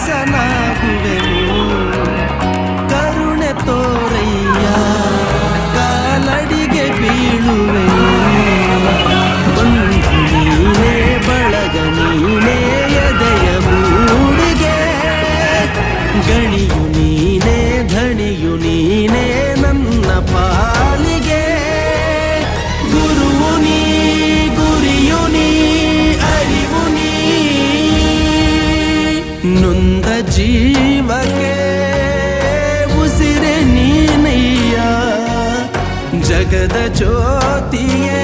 ದಾಸನಾಗುವೆನು ಕರುಣೆ ತೋರಯ್ಯ ಕಾಲಡಿಗೆ ಬೀಳುವೆನು ಬಂಧು ನೀನೇ ಬಳಗ ನೀನೇ ಎದೆಯ ಮೂಡಿಗೆ ಗಣಿಯು ನೀನೇ ಧಣಿಯು ನೀನೇ ನನ್ನ ಪಾಲಿಗೆ ಗುರುವು ನೀ ಗುರಿಯು ನೀ ಅರಿವು ನೀ ನೊಂದ ಜೀವಕ್ಕೆ ಉಸಿರೆ ನೀನಯ್ಯ ಜಗದ ಜ್ಯೋತಿಯೇ